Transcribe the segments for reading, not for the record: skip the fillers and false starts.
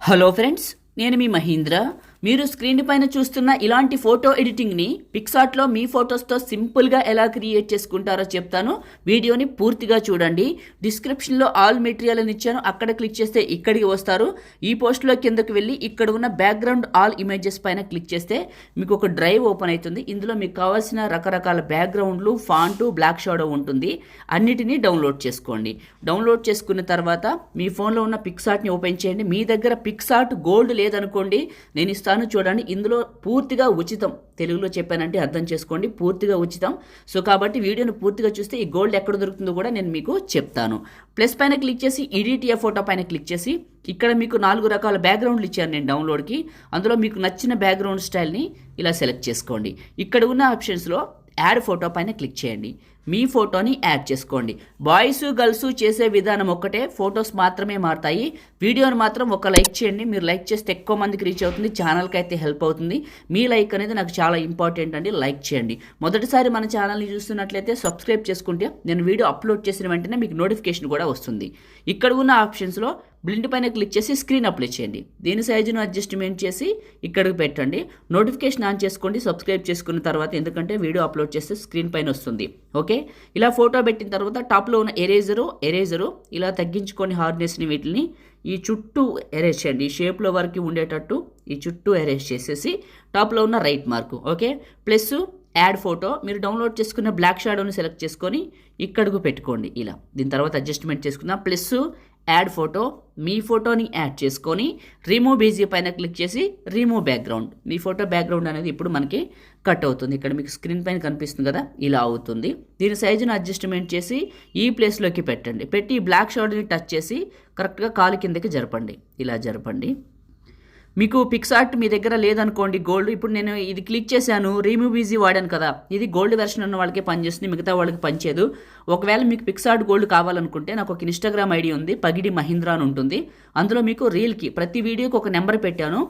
Hello friends, నేను మీ మహీంద్ర. మీరు screen పైన చూస్తున్న ఇలాంటి ఫోటో ఎడిటింగ్ని పిక్సార్ట్లో మీ ఫొటోస్తో సింపుల్గా ఎలా క్రియేట్ చేసుకుంటారో చెప్తాను. వీడియోని పూర్తిగా చూడండి. డిస్క్రిప్షన్లో ఆల్ మెటీరియల్ అని ఇచ్చాను, అక్కడ క్లిక్ చేస్తే ఇక్కడికి వస్తారు. ఈ పోస్ట్లో కిందకి వెళ్ళి ఇక్కడ ఉన్న బ్యాక్గ్రౌండ్ ఆల్ ఇమేజెస్ పైన క్లిక్ చేస్తే మీకు ఒక డ్రైవ్ ఓపెన్ అవుతుంది. ఇందులో మీకు కావాల్సిన రకరకాల బ్యాక్గ్రౌండ్లు, ఫాంటు, బ్లాక్ షాడో ఉంటుంది. అన్నిటినీ డౌన్లోడ్ చేసుకోండి. డౌన్లోడ్ చేసుకున్న తర్వాత మీ ఫోన్లో ఉన్న పిక్సార్ట్ని ఓపెన్ చేయండి. మీ దగ్గర పిక్సార్ట్ గోల్డ్ లేదనుకోండి, నేను ఇస్తాను చూడండి. ఇందులో పూర్తిగా ఉచితం. తెలుగులో చెప్పానంటే అర్థం చేసుకోండి, పూర్తిగా ఉచితం. సో కాబట్టి వీడియోని పూర్తిగా చూస్తే ఈ గోల్డ్ ఎక్కడ దొరుకుతుందో కూడా నేను మీకు చెప్తాను. ప్లస్ పైన క్లిక్ చేసి ఎడిట్ ఏ ఫోటో పైన క్లిక్ చేసి ఇక్కడ మీకు 4 రకాల బ్యాక్గ్రౌండ్లు ఇచ్చాను నేను డౌన్లోడ్కి. అందులో మీకు నచ్చిన బ్యాక్గ్రౌండ్ స్టైల్ని ఇలా సెలెక్ట్ చేసుకోండి. ఇక్కడ ఉన్న ఆప్షన్స్లో యాడ్ ఫోటో పైన క్లిక్ చేయండి. మీ ఫోటోని యాడ్ చేసుకోండి. బాయ్స్ గర్ల్స్ చేసే విధానం ఒక్కటే, ఫొటోస్ మాత్రమే మారుతాయి. వీడియోని మాత్రం ఒక లైక్ చేయండి. మీరు లైక్ చేస్తే ఎక్కువ మందికి రీచ్ అవుతుంది, ఛానల్కి అయితే హెల్ప్ అవుతుంది. మీ లైక్ అనేది నాకు చాలా ఇంపార్టెంట్ అండి. లైక్ చేయండి. మొదటిసారి మన ఛానల్ని చూస్తున్నట్లయితే సబ్స్క్రైబ్ చేసుకుంటే నేను వీడియో అప్లోడ్ చేసిన వెంటనే మీకు నోటిఫికేషన్ కూడా వస్తుంది. ఇక్కడ ఉన్న ఆప్షన్స్లో బ్లిండ్ పైన క్లిక్ చేసి స్క్రీన్ అప్లై చేయండి. దీని సైజును అడ్జస్ట్మెంట్ చేసి ఇక్కడికి పెట్టండి. నోటిఫికేషన్ ఆన్ చేసుకోండి సబ్స్క్రైబ్ చేసుకున్న తర్వాత, ఎందుకంటే వీడియో అప్లోడ్ చేస్తే స్క్రీన్ పైన వస్తుంది. ఓకే, ఇలా ఫోటో పెట్టిన తర్వాత టాప్లో ఉన్న ఎరేజరు ఇలా తగ్గించుకొని హార్డ్నెస్ని వీటిని ఈ చుట్టూ ఎరేజ్ చేయండి. ఈ షేప్లో వరకు ఉండేటట్టు ఈ చుట్టూ ఎరేజ్ చేసేసి టాప్లో ఉన్న right mark okay plus add photo, మీరు డౌన్లోడ్ చేసుకున్న బ్లాక్ షాడోని సెలెక్ట్ చేసుకొని ఇక్కడకు పెట్టుకోండి. ఇలా దీని తర్వాత అడ్జస్ట్మెంట్ చేసుకుందాం. ప్లస్ యాడ్ ఫోటో, మీ ఫోటోని యాడ్ చేసుకొని రిమూవ్ బీజీ పైన క్లిక్ చేసి రిమూవ్ బ్యాక్గ్రౌండ్. మీ ఫోటో బ్యాక్గ్రౌండ్ అనేది ఇప్పుడు మనకి కట్ అవుతుంది. ఇక్కడ మీకు స్క్రీన్ పైన కనిపిస్తుంది కదా, ఇలా అవుతుంది. దీని సైజును అడ్జస్ట్మెంట్ చేసి ఈ ప్లేస్లోకి పెట్టండి. పెట్టి బ్లాక్ షాడోని టచ్ చేసి కరెక్ట్గా కాలు కిందకి జరపండి. ఇలా జరపండి. మీకు పిక్సార్ట్ మీ దగ్గర లేదనుకోండి గోల్డ్, ఇప్పుడు నేను ఇది క్లిక్ చేశాను, రిమూవ్ ఈజీ వాడాను కదా, ఇది గోల్డ్ వెర్షన్ ఉన్న వాళ్ళకే పనిచేస్తుంది, మిగతా వాళ్ళకి పనిచేయదు. ఒకవేళ మీకు పిక్సార్ట్ గోల్డ్ కావాలనుకుంటే నాకు ఒక ఇన్స్టాగ్రామ్ ఐడి ఉంది, పగిడి మహీంద్ర అని ఉంటుంది. అందులో మీకు రీల్కి ప్రతి వీడియోకి ఒక నెంబర్ పెట్టాను.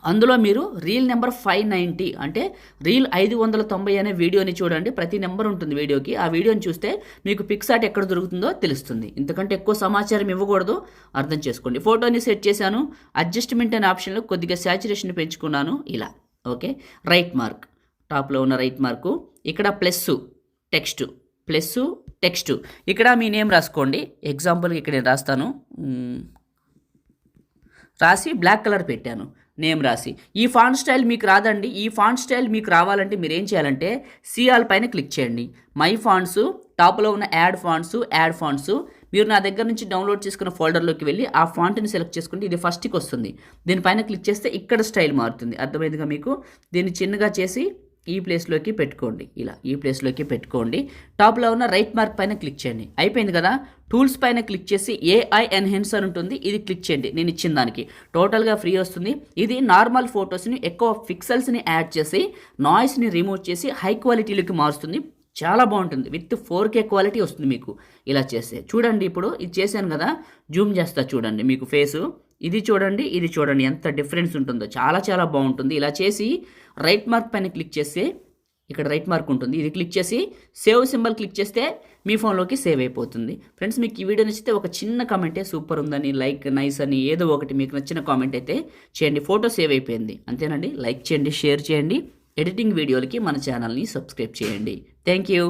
అందులో మీరు రీల్ నెంబర్ 590 అంటే రీల్ 590 అనే వీడియోని చూడండి. ప్రతి నెంబర్ ఉంటుంది వీడియోకి. ఆ వీడియోని చూస్తే మీకు పిక్సార్ట్ ఎక్కడ దొరుకుతుందో తెలుస్తుంది. ఇంతకంటే ఎక్కువ సమాచారం ఇవ్వకూడదు, అర్థం చేసుకోండి. ఫోటోని సెట్ చేశాను. అడ్జస్ట్మెంట్ అనే ఆప్షన్లో కొద్దిగా శాచురేషన్ పెంచుకున్నాను. ఇలా ఓకే. రైట్ మార్క్, టాప్లో ఉన్న రైట్ మార్కు, ఇక్కడ టెక్స్ట్ ఇక్కడ మీ నేమ్ రాసుకోండి. ఎగ్జాంపుల్కి ఇక్కడ నేను రాస్తాను, రాసి బ్లాక్ కలర్ పెట్టాను, నేమ్ రాసి. ఈ ఫాంట్ స్టైల్ మీకు రాదండి. ఈ ఫాంట్ స్టైల్ మీకు రావాలంటే మీరు ఏం చేయాలంటే సిఆల్ పైన క్లిక్ చేయండి. మై ఫాంట్స్, టాప్లో ఉన్న యాడ్ ఫాంట్స్ మీరు నా దగ్గర నుంచి డౌన్లోడ్ చేసుకున్న ఫోల్డర్లోకి వెళ్ళి ఆ ఫాంట్ని సెలెక్ట్ చేసుకుంటే ఇది ఫస్ట్కి వస్తుంది. దీనిపైన క్లిక్ చేస్తే ఇక్కడ స్టైల్ మారుతుంది. అర్థమైందిగా మీకు? దీన్ని చిన్నగా చేసి ఈ ప్లేస్లోకి పెట్టుకోండి. ఇలా ఈ ప్లేస్లోకి పెట్టుకోండి. టాప్లో ఉన్న రైట్ మార్క్ పైన క్లిక్ చేయండి. అయిపోయింది కదా. టూల్స్ పైన క్లిక్ చేసి ఏఐ ఎన్హాన్స్ అని ఉంటుంది, ఇది క్లిక్ చేయండి. నేను ఇచ్చిన దానికి టోటల్గా ఫ్రీ వస్తుంది. ఇది నార్మల్ ఫొటోస్ని ఎక్కువ పిక్సెల్స్ని యాడ్ చేసి నాయిస్ని రిమూవ్ చేసి హై క్వాలిటీలోకి మారుస్తుంది. చాలా బాగుంటుంది. విత్ 4K క్వాలిటీ వస్తుంది మీకు ఇలా చేస్తే. చూడండి, ఇప్పుడు ఇది చేశాను కదా, జూమ్ చేస్తా చూడండి మీకు ఫేసు. ఇది చూడండి ఎంత డిఫరెన్స్ ఉంటుందో. చాలా చాలా బాగుంటుంది. ఇలా చేసి రైట్ మార్క్ పైన క్లిక్ చేస్తే ఇక్కడ రైట్ మార్క్ ఉంటుంది, ఇది క్లిక్ చేసి సేవ్ సింబల్ క్లిక్ చేస్తే మీ ఫోన్లోకి సేవ్ అయిపోతుంది. ఫ్రెండ్స్, మీకు ఈ వీడియో నచ్చితే ఒక చిన్న కామెంటే సూపర్ ఉందని, లైక్, నైస్ అని ఏదో ఒకటి మీకు నచ్చిన కామెంట్ అయితే చేయండి. ఫోటో సేవ్ అయిపోయింది అంతేనండి. లైక్ చేయండి, షేర్ చేయండి. ఎడిటింగ్ వీడియోలకి మన ఛానల్ని సబ్స్క్రైబ్ చేయండి. Thank you.